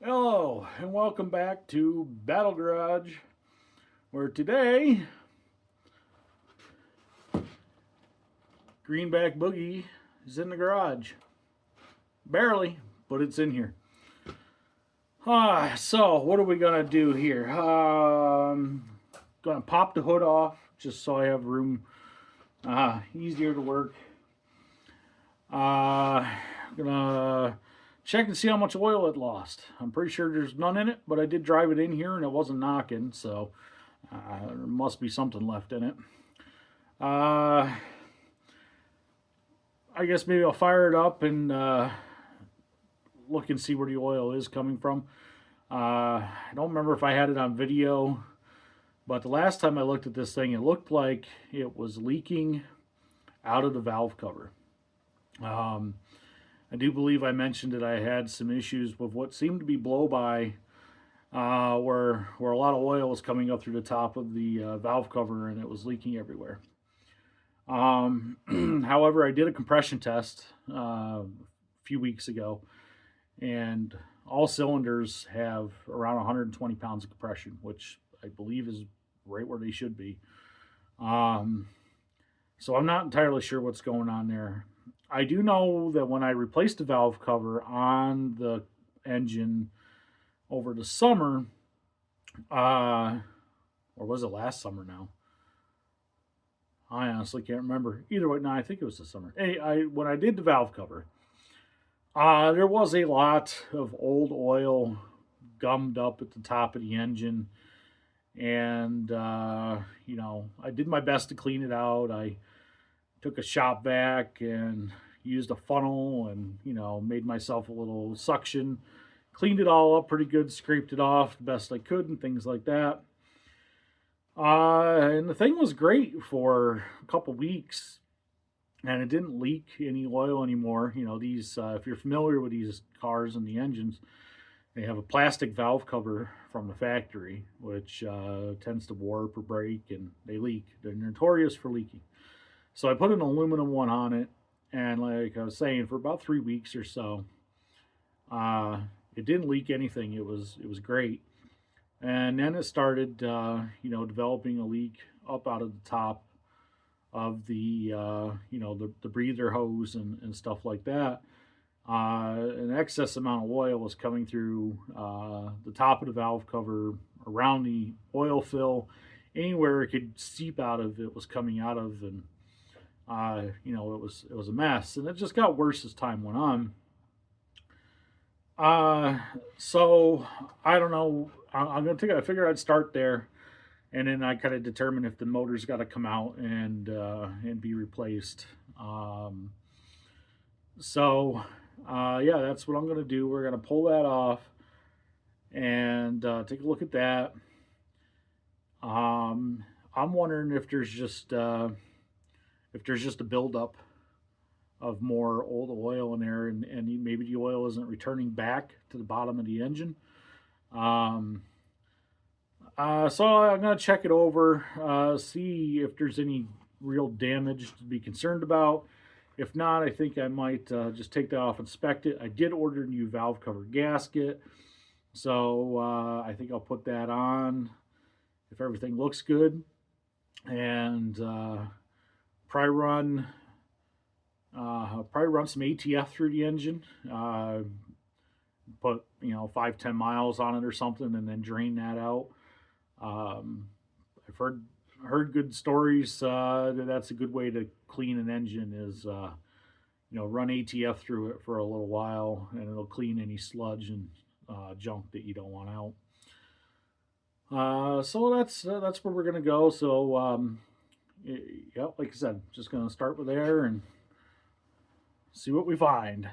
Hello, and welcome back to Battle.Garage, where today, Green Back Boogie is in the garage. Barely, but it's in here. So what are we going to do here? Going to pop the hood off, just so I have room, easier to work. Gonna check and see how much oil it lost. I'm pretty sure there's none in it, but I did drive it in here and it wasn't knocking, so there must be something left in it. I guess maybe I'll fire it up and look and see where the oil is coming from. I don't remember if I had it on video, but the last time I looked at this thing, it looked like it was leaking out of the valve cover. I do believe I mentioned that I had some issues with what seemed to be blow by, where a lot of oil was coming up through the top of the valve cover and it was leaking everywhere. However, I did a compression test a few weeks ago, and all cylinders have around 120 pounds of compression, which I believe is right where they should be. So I'm not entirely sure what's going on there. I do know that when I replaced the valve cover on the engine over the summer, or was it last summer now? I honestly can't remember. Either way, no, I think it was the summer. Hey, when I did the valve cover, there was a lot of old oil gummed up at the top of the engine, and I did my best to clean it out. I took a shop vac and used a funnel and made myself a little suction, cleaned it all up pretty good, scraped it off the best I could and things like that. And the thing was great for a couple weeks, and it didn't leak any oil anymore. These if you're familiar with these cars and the engines, they have a plastic valve cover from the factory, which tends to warp or break, and they leak. They're notorious for leaking. So I put an aluminum one on it, and like I was saying, for about 3 weeks or so, it didn't leak anything. It was great, and then it started, developing a leak up out of the top of the breather hose and stuff like that. An excess amount of oil was coming through the top of the valve cover, around the oil fill, anywhere it could seep out of, it was coming out of, and it was a mess, and it just got worse as time went on. So I don't know. I'm gonna take. I figure I'd start there, and then I kind of determine if the motor's got to come out and be replaced. Yeah, that's what I'm gonna do. We're gonna pull that off and take a look at that. I'm wondering if there's just a buildup of more old oil in there, and maybe the oil isn't returning back to the bottom of the engine. Um, so I'm going to check it over, see if there's any real damage to be concerned about. If not, I think I might just take that off, inspect it. I did order a new valve cover gasket, so I think I'll put that on if everything looks good, and probably run some ATF through the engine. Put 5-10 miles on it or something, and then drain that out. I've heard good stories that that's a good way to clean an engine is run ATF through it for a little while, and it'll clean any sludge and junk that you don't want out. So that's where we're gonna go. So yeah, like I said, just gonna start with there and see what we find.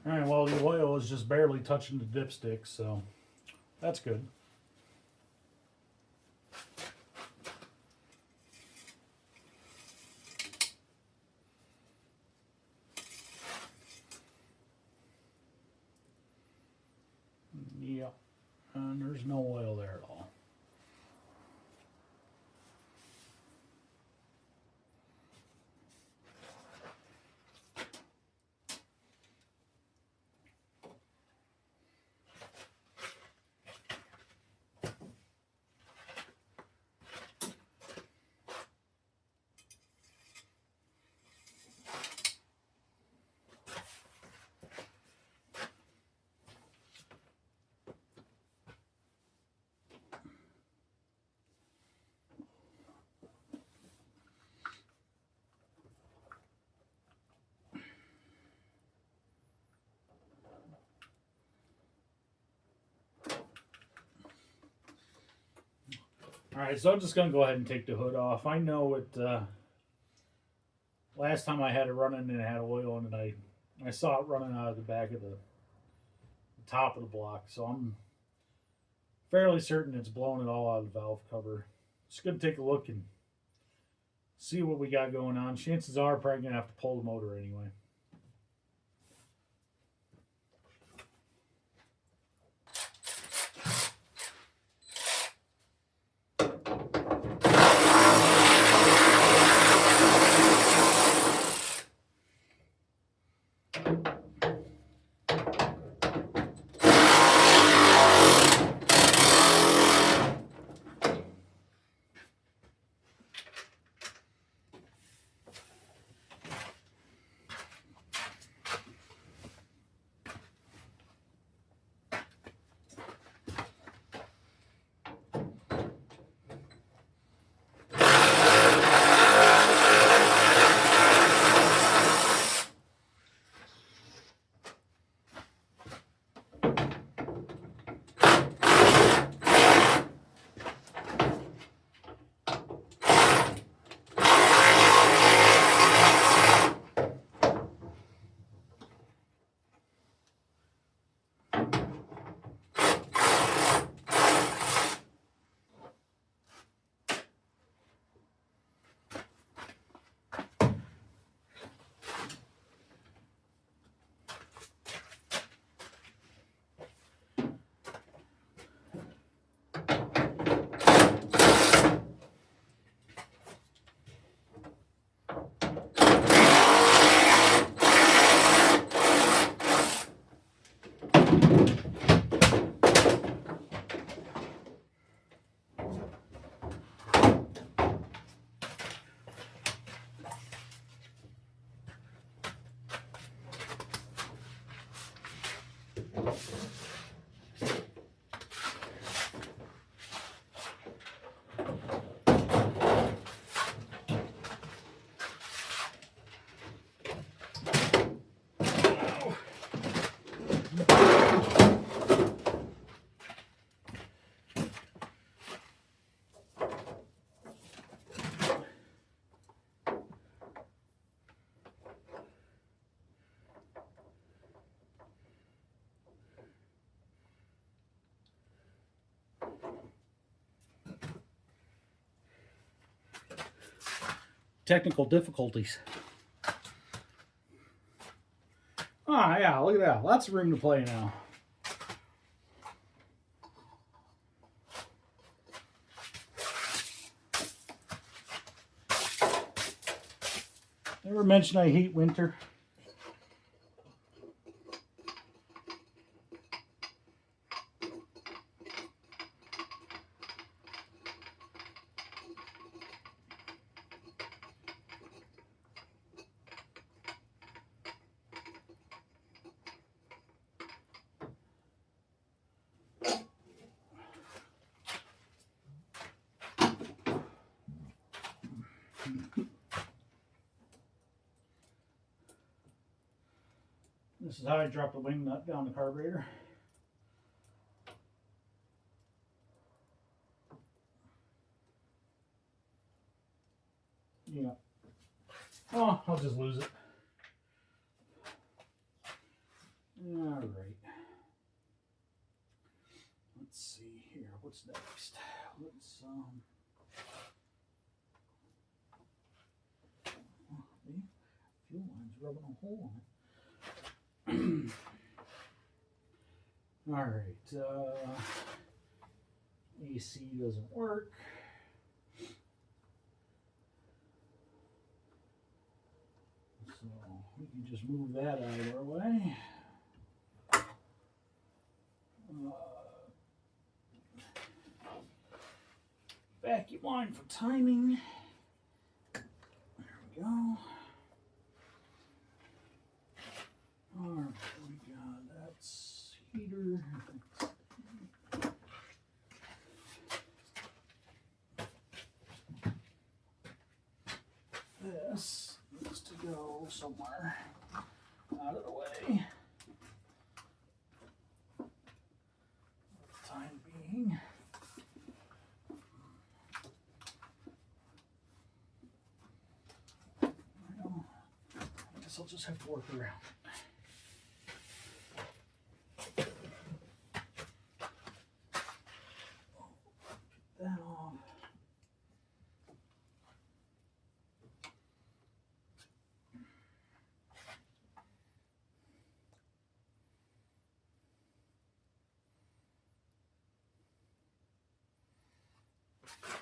All right, well, the oil is just barely touching the dipstick, so that's good. Yeah, and there's no oil there at all. All right, so I'm just gonna go ahead and take the hood off. I know it. Last time I had it running and it had oil in it, I saw it running out of the back of the top of the block, so I'm fairly certain it's blowing it all out of the valve cover. Just gonna take a look and see what we got going on. Chances are probably gonna have to pull the motor anyway. Technical difficulties. Ah, yeah, look at that. Lots of room to play now. Never mention I hate winter. This is how I drop the wing nut down the carburetor. Yeah. Oh, I'll just lose it. All right. Let's see here. What's next? Let's the fuel line's rubbing a hole on it. All right. AC doesn't work. So we can just move that out of our way. Vacuum line for timing. There we go. All right, we got that's heater. This needs to go somewhere out of the way. For the time being. Well, I guess I'll just have to work around it. Get that off.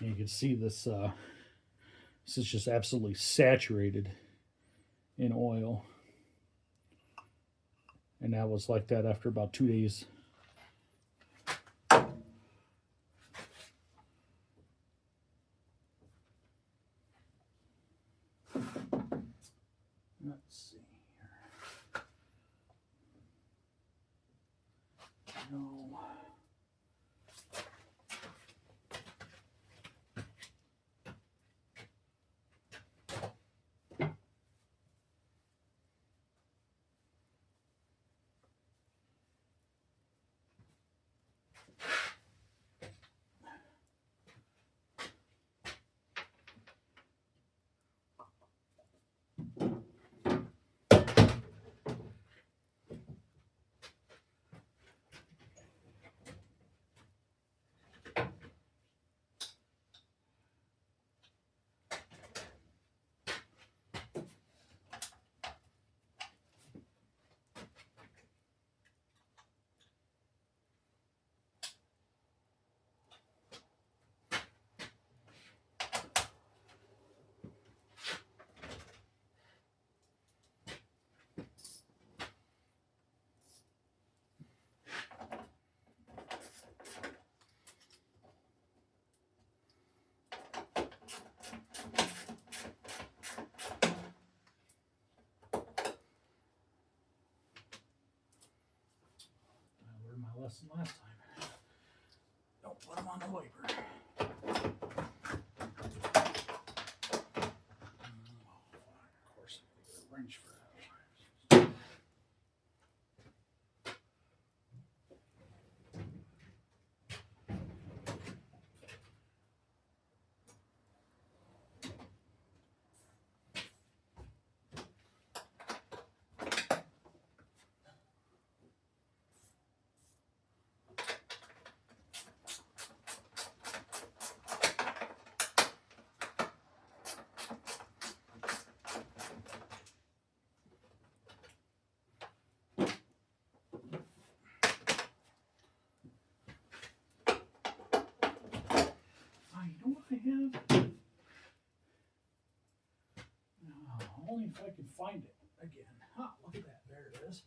You can see this. This is just absolutely saturated in oil, and that was like that after about 2 days. Let's see here. No. Lesson last time. Don't put them on the wiper. Of course, I need a wrench for that. Only if I can find it again. Ah, look at that. There it is.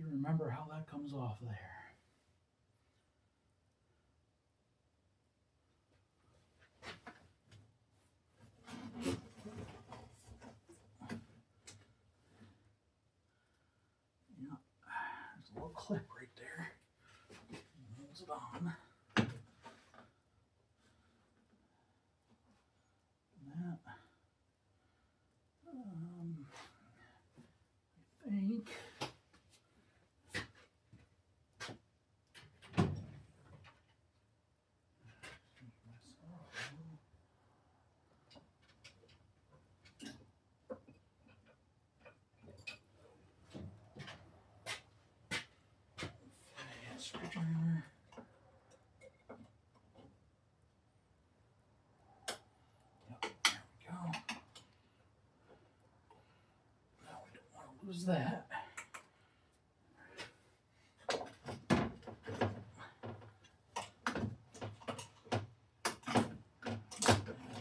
can remember how that comes off there. Yeah, there's a little clip right there. Holds it on. And that, I think. Screwdriver. Yep, there we go. Now we don't want to lose that.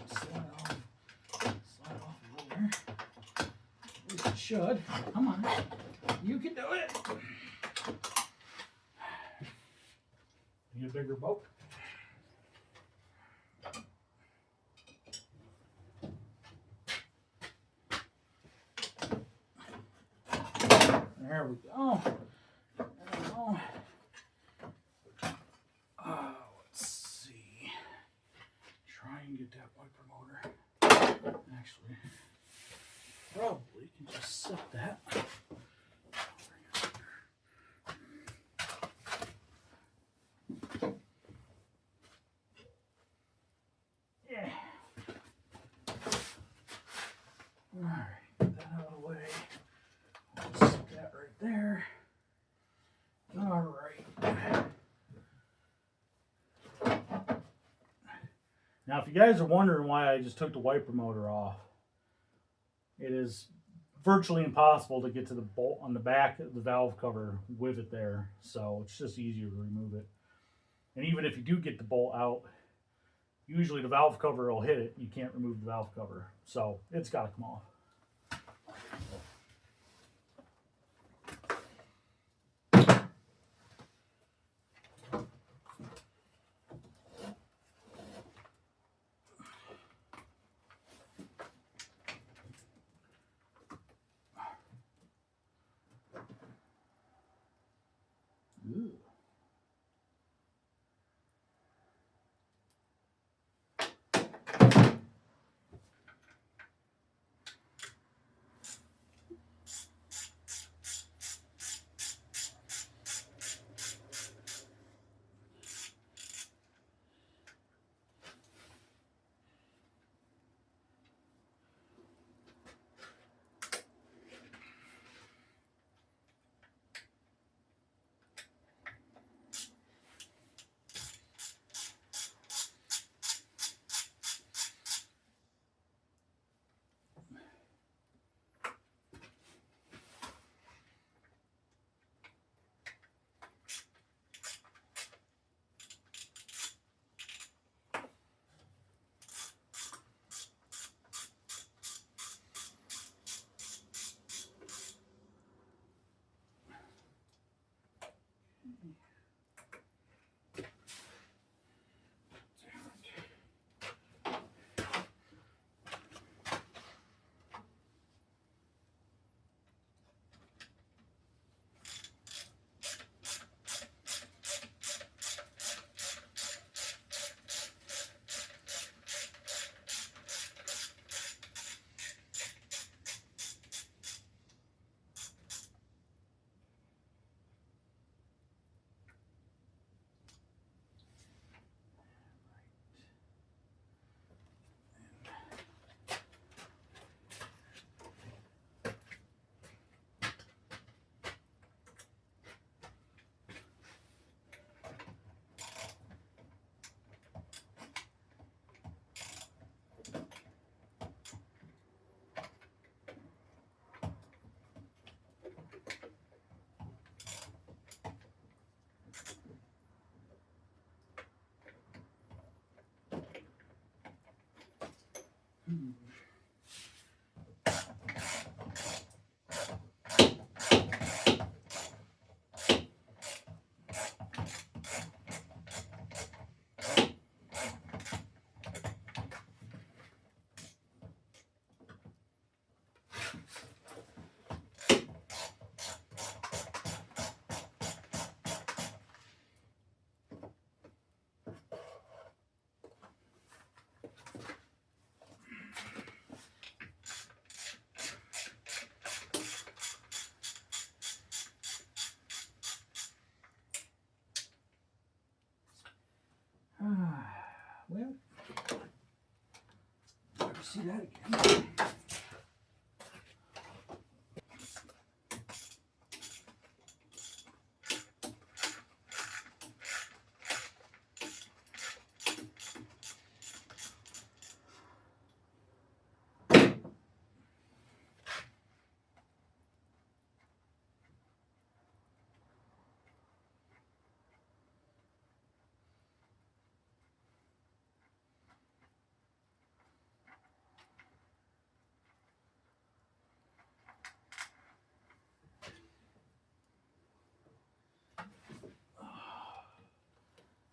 Slide off a little there. At least it should. Come on. You can do it. Need a bigger boat. There we go. Now, let's see. Try and get that wiper motor. Actually, probably can just set that. Yeah. All right, get that out of the way. I'll set that right there. All right. Now, if you guys are wondering why I just took the wiper motor off, it is virtually impossible to get to the bolt on the back of the valve cover with it there. So it's just easier to remove it. And even if you do get the bolt out, usually the valve cover will hit it. You can't remove the valve cover. So it's got to come off. Ooh. see that again.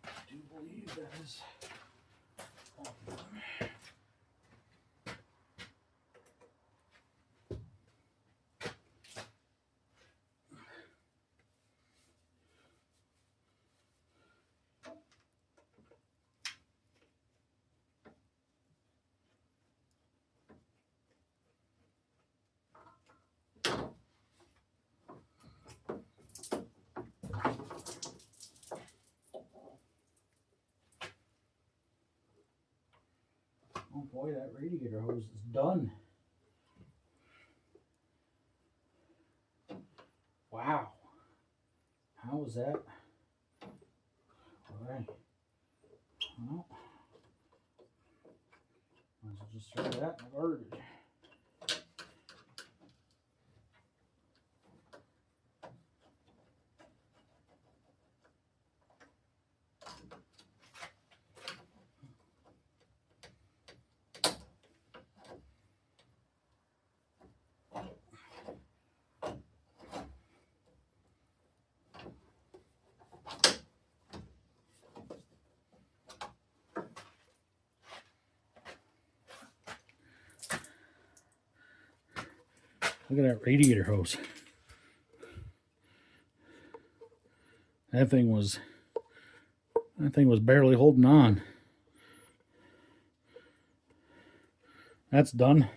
I do believe that is all of them. Oh boy, that radiator hose is done. Wow. How was that? All right. Well, might as well just throw that in the garbage. Look at that radiator hose. That thing was barely holding on. That's done.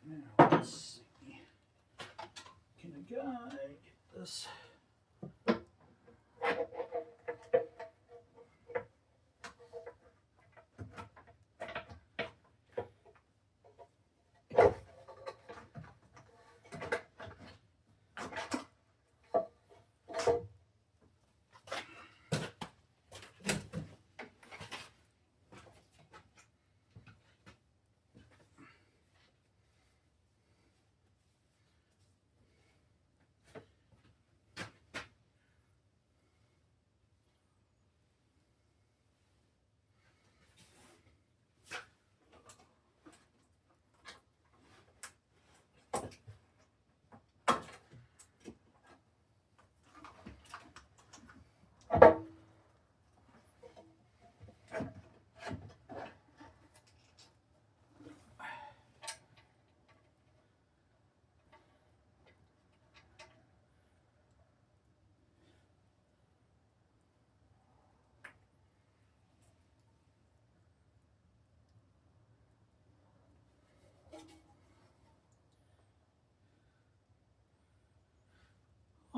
Now let's see. Can a guy get this?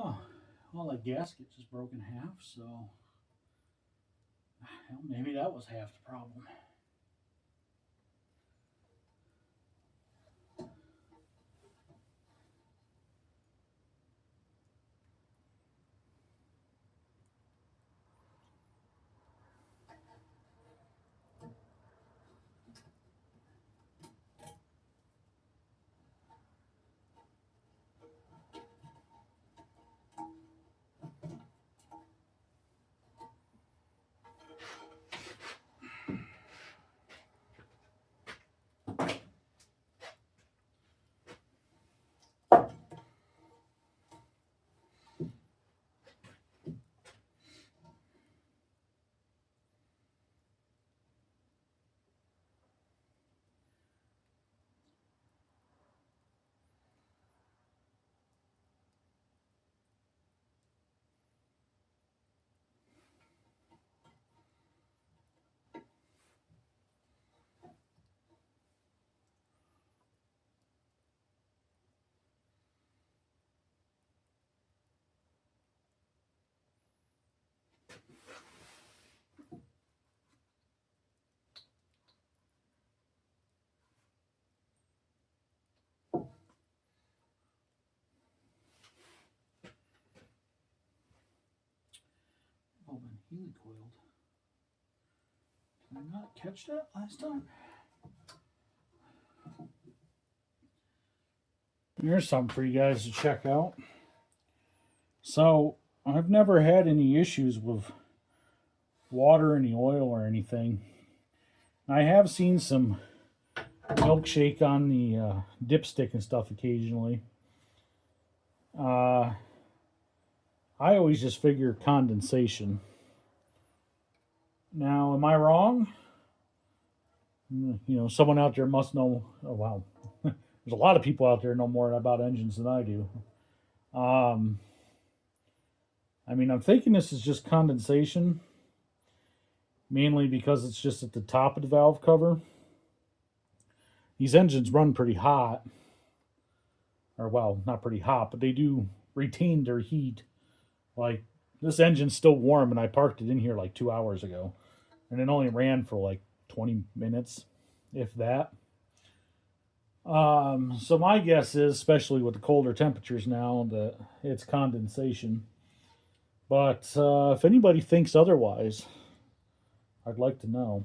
Oh, well, the gasket just broke in half, so well, maybe that was half the problem. Catch that last time? Here's something for you guys to check out. So, I've never had any issues with water in the oil or anything. I have seen some milkshake on the dipstick and stuff occasionally. I always just figure condensation. Now, am I wrong? You know, someone out there must know. Oh, wow. There's a lot of people out there know more about engines than I do. I mean, I'm thinking this is just condensation, mainly because it's just at the top of the valve cover. These engines run pretty hot. Or, well, not pretty hot, but they do retain their heat. Like, this engine's still warm, and I parked it in here like 2 hours ago. And it only ran for like 20 minutes, if that. So my guess is, especially with the colder temperatures now, that it's condensation. But if anybody thinks otherwise, I'd like to know.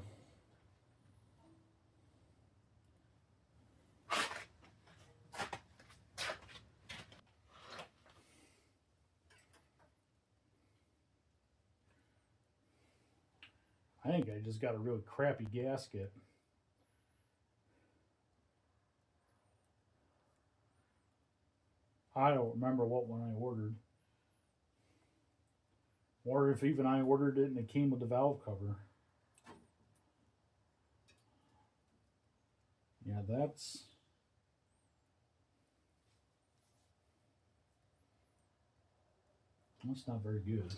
I think I just got a really crappy gasket. I don't remember what one I ordered. Or if even I ordered it and it came with the valve cover. Yeah, that's not very good.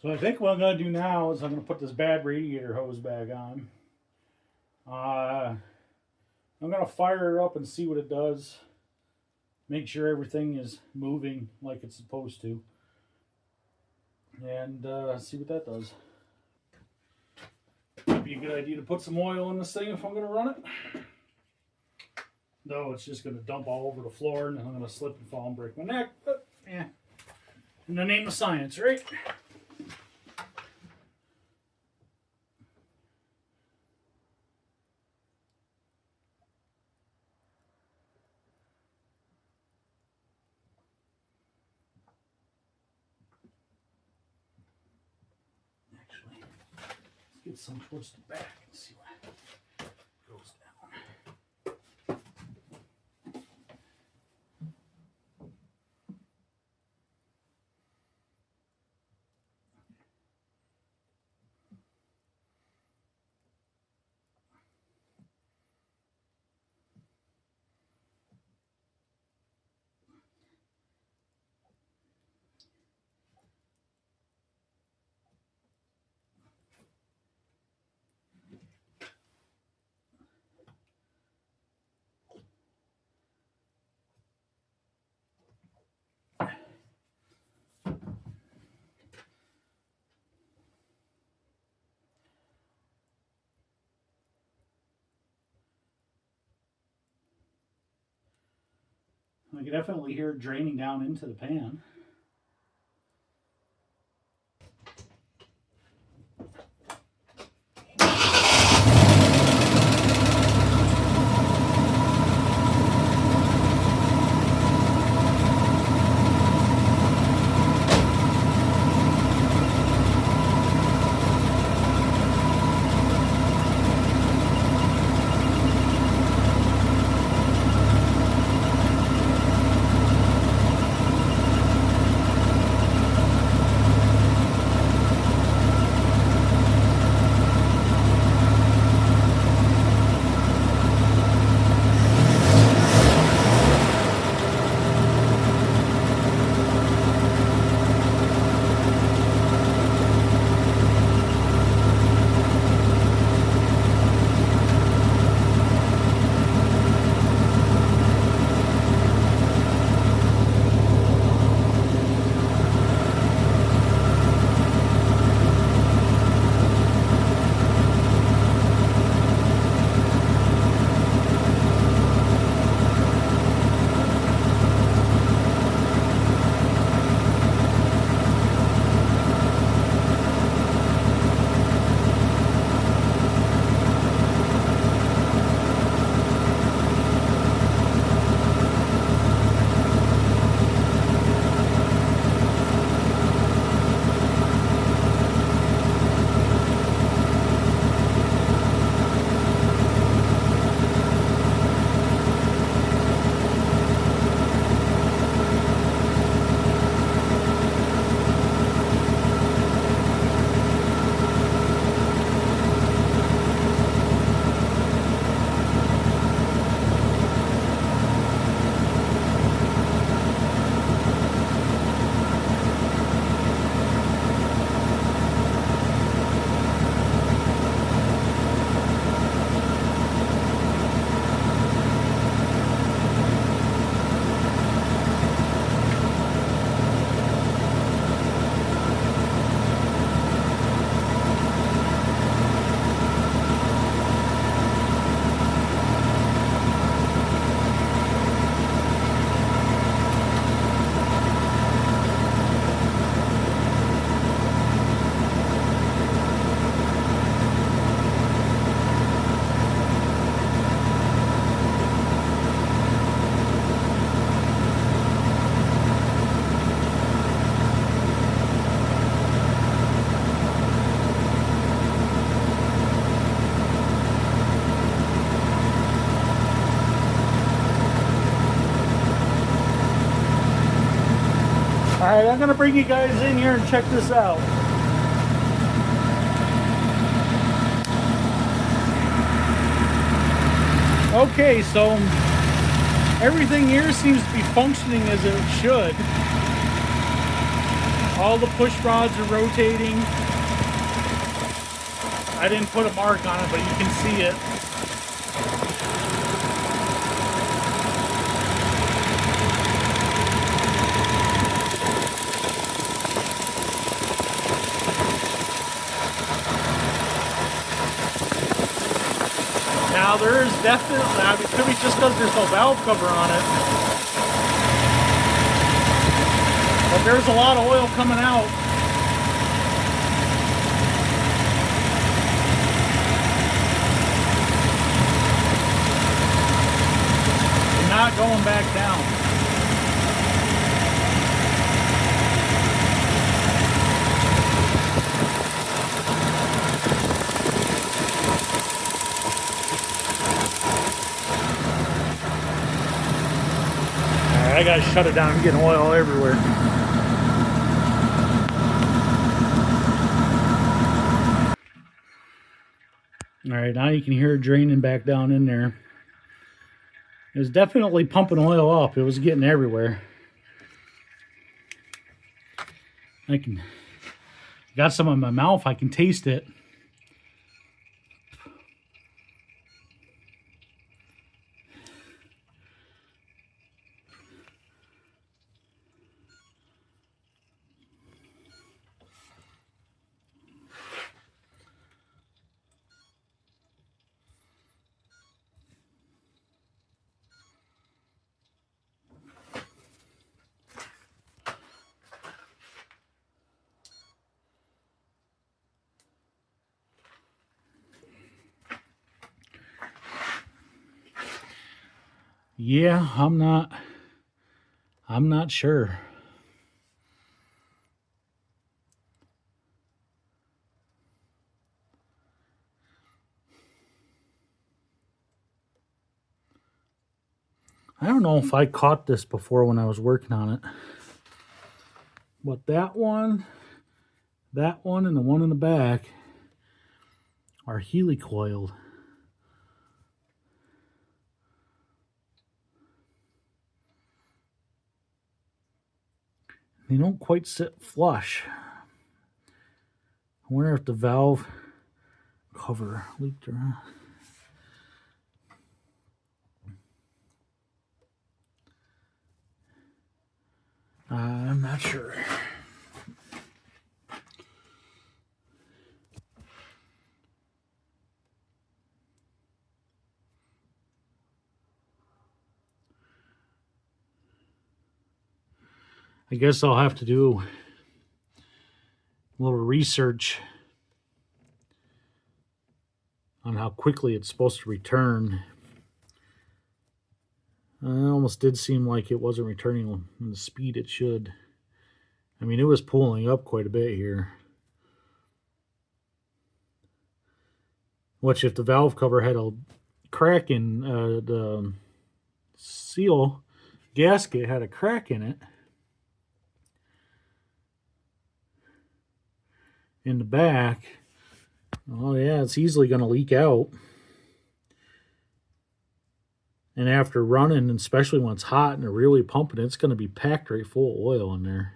So I think what I'm going to do now is I'm going to put this bad radiator hose back on. I'm going to fire it up and see what it does. Make sure everything is moving like it's supposed to. And see what that does. Might be a good idea to put some oil in this thing if I'm going to run it. No, it's just going to dump all over the floor and I'm going to slip and fall and break my neck. But, yeah. In the name of science, right? Get some towards the back and see what goes down. I can definitely hear it draining down into the pan. Alright, I'm gonna bring you guys in here and check this out. Okay, so everything here seems to be functioning as it should. All the push rods are rotating. I didn't put a mark on it, but you can see it. Now there is definitely, it could be just because there's no valve cover on it, but there's a lot of oil coming out. And not going back down. I gotta shut it down. I'm getting oil everywhere. Alright, now you can hear it draining back down in there. It was definitely pumping oil up. It was getting everywhere. Got some in my mouth. I can taste it. Yeah, I'm not sure. I don't know if I caught this before when I was working on it. But that one, and the one in the back are helicoiled. They don't quite sit flush. I wonder if the valve cover leaked around. I'm not sure. I guess I'll have to do a little research on how quickly it's supposed to return. It almost did seem like it wasn't returning in the speed it should. I mean, it was pulling up quite a bit here. Which, if the valve cover had a crack in the seal gasket had a crack in it in the back, oh yeah, it's easily going to leak out. And after running, especially when it's hot and they're really pumping, it's going to be packed right full of oil in there.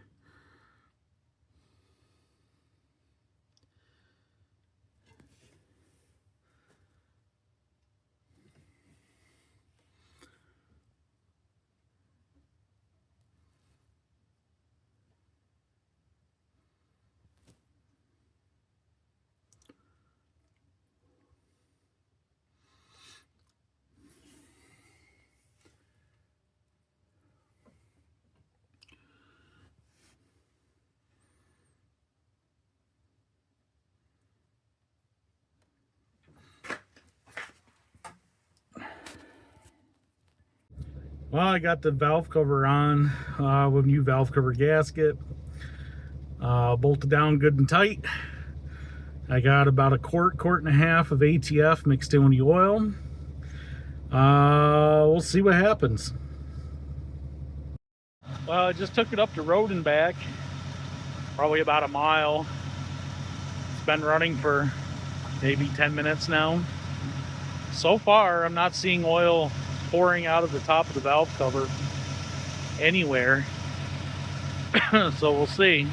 Well, I got the valve cover on with new valve cover gasket. Bolted down good and tight. I got about a quart and a half of ATF mixed in with the oil. We'll see what happens. Well, I just took it up the road and back, probably about a mile. It's been running for maybe 10 minutes now. So far, I'm not seeing oil pouring out of the top of the valve cover anywhere. So we'll see.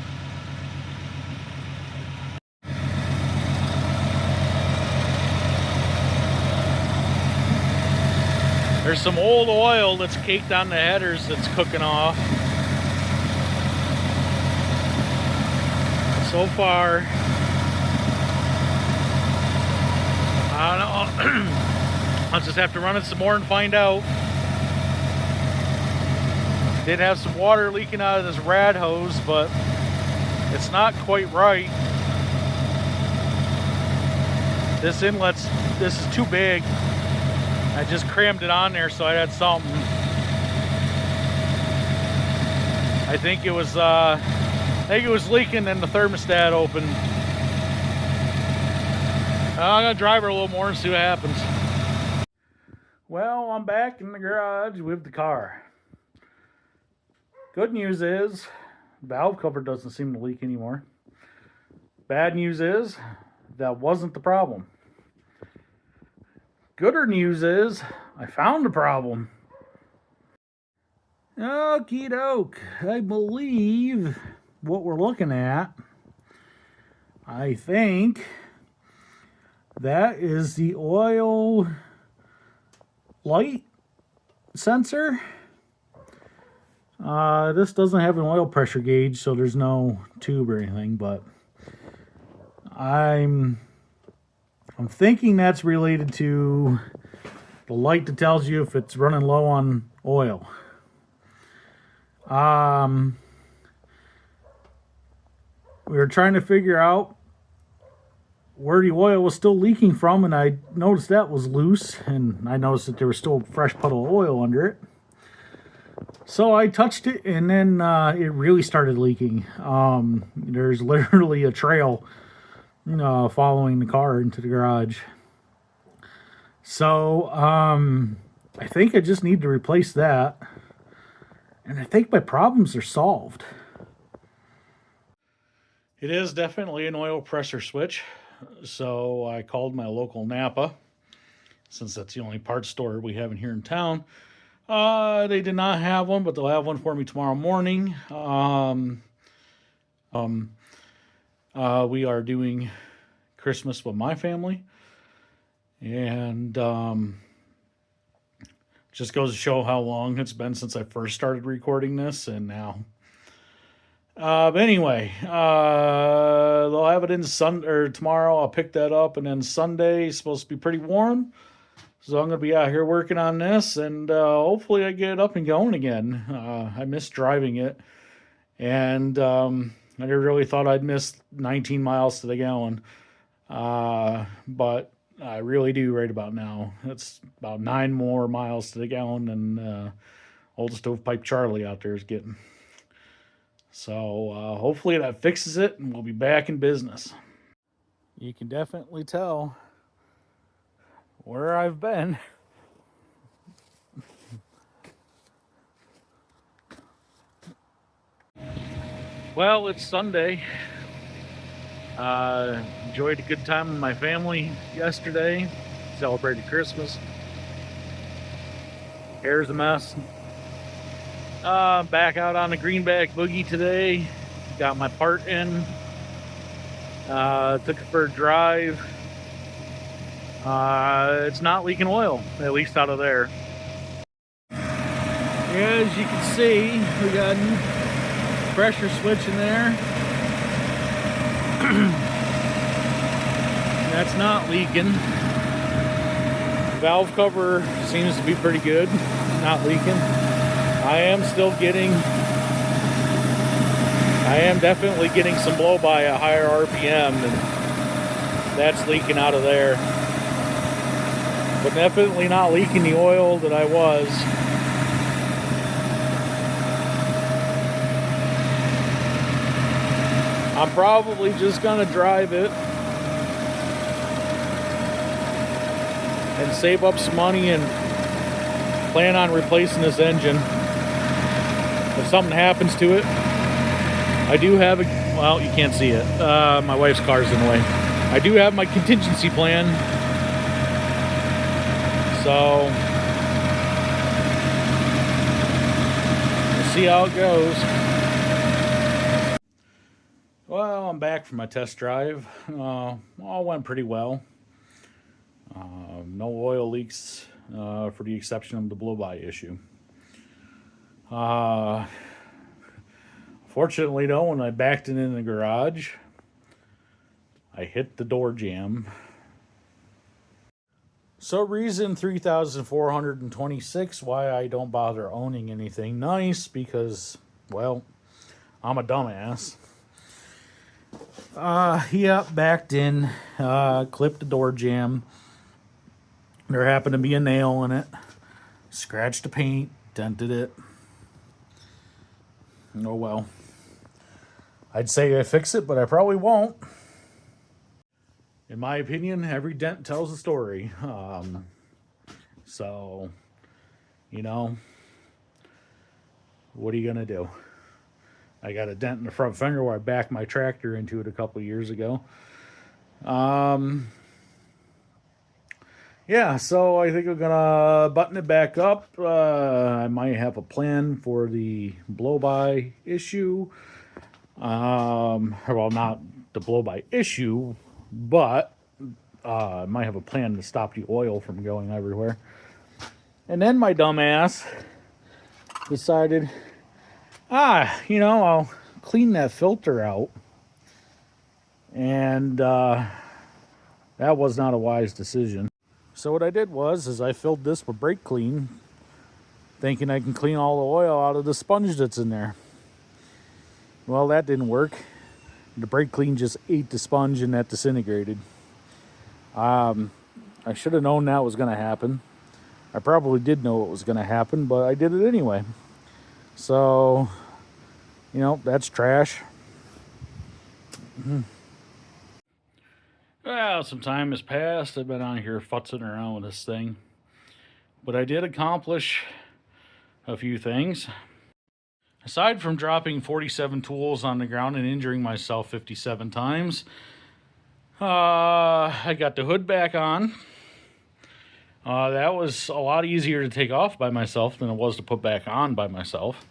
There's some old oil that's caked on the headers that's cooking off. So far, I don't know. I'll just have to run it some more and find out. Did have some water leaking out of this rad hose, but it's not quite right. This is too big. I just crammed it on there so I had something. I think it was leaking and the thermostat opened. I'm gonna drive her a little more and see what happens. Well, I'm back in the garage with the car. Good news is, valve cover doesn't seem to leak anymore. Bad news is, that wasn't the problem. Gooder news is, I found a problem. Okie doke. I believe what we're looking at, I think that is the oil light sensor. This doesn't have an oil pressure gauge, so there's no tube or anything, but I'm thinking that's related to the light that tells you if it's running low on oil. We were trying to figure out where the oil was still leaking from, and I noticed that was loose, and I noticed that there was still a fresh puddle of oil under it. So I touched it, and then it really started leaking. There's literally a trail following the car into the garage. So I think I just need to replace that, and I think my problems are solved. It is definitely an oil pressure switch, so I called my local Napa, since that's the only parts store we have in here in town. They did not have one, but they'll have one for me tomorrow morning. We are doing Christmas with my family, and just goes to show how long it's been since I first started recording this, and now. But anyway, they'll have it in tomorrow. I'll pick that up, and then Sunday is supposed to be pretty warm. So I'm going to be out here working on this, and hopefully I get it up and going again. I miss driving it, and I never really thought I'd miss 19 miles to the gallon. But I really do right about now. It's about 9 more miles to the gallon than old stovepipe Charlie out there is getting. So hopefully that fixes it, and we'll be back in business. You can definitely tell where I've been. Well, it's Sunday. Enjoyed a good time with my family yesterday. Celebrated Christmas. Hair's a mess. Back out on the Green Back Boogie today. Got my part in. Took it for a drive. It's not leaking oil, at least out of there. As you can see, we got a new pressure switch in there. That's not leaking. Valve cover seems to be pretty good, not leaking. I am definitely getting some blow by a higher RPM, and that's leaking out of there. But definitely not leaking the oil that I was. I'm probably just gonna drive it and save up some money and plan on replacing this engine. If if something happens to it, I do have a, well, you can't see it. My wife's car's in the way. I do have my contingency plan. So, we'll see how it goes. Well, I'm back from my test drive. All went pretty well. No oil leaks, for the exception of the blow-by issue. Fortunately, though, when I backed it in the garage, I hit the door jamb. So reason 3,426 why I don't bother owning anything nice, because, well, I'm a dumbass. Backed in, clipped the door jamb. There happened to be a nail in it. Scratched the paint, dented it. Oh well. I'd say I fix it, but I probably won't. In my opinion, every dent tells a story. So, you know, what are you gonna do? I got a dent in the front fender where I backed my tractor into it a couple years ago. Yeah, so I think I'm gonna button it back up. I might have a plan for the blow-by issue. Well, not the blow-by issue, but I might have a plan to stop the oil from going everywhere. And then my dumb ass decided, I'll clean that filter out. And that was not a wise decision. So what I did was I filled this with brake clean, thinking I can clean all the oil out of the sponge that's in there. Well, that didn't work. The brake clean just ate the sponge and that disintegrated. I should have known that was going to happen. I probably did know it was going to happen, but I did it anyway. So, that's trash. Well, some time has passed. I've been on here futzing around with this thing. But I did accomplish a few things. Aside from dropping 47 tools on the ground and injuring myself 57 times, I got the hood back on. That was a lot easier to take off by myself than it was to put back on by myself.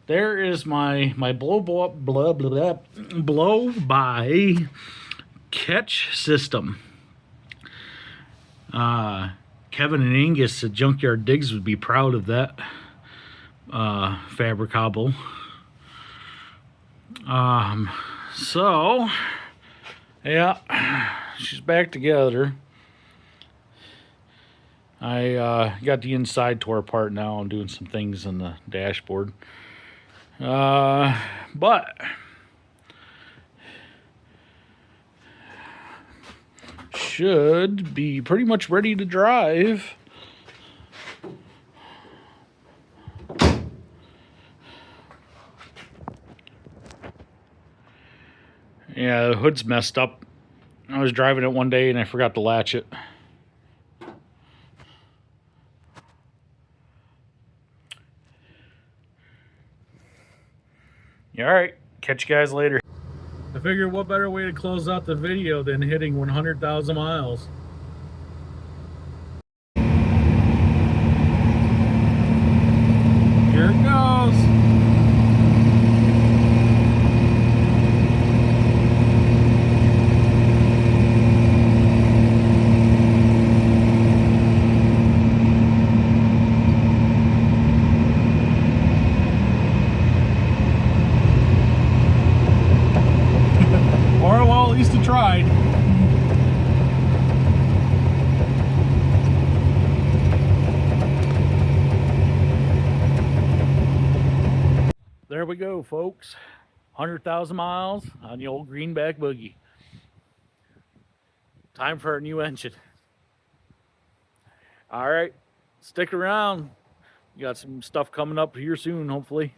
There is my blow-by catch system. Kevin and Angus at Junkyard Digs would be proud of that fabricable. So, yeah, she's back together. I got the inside tore apart now. I'm doing some things on the dashboard. But should be pretty much ready to drive. Yeah, the hood's messed up. I was driving it one day and I forgot to latch it. All right, catch you guys later. I figured what better way to close out the video than hitting 100,000 miles. Here it goes. Or, well, at least it tried. There we go, folks. 100,000 miles on the old Green Back Boogie. Time for a new engine. All right, stick around. You got some stuff coming up here soon, hopefully.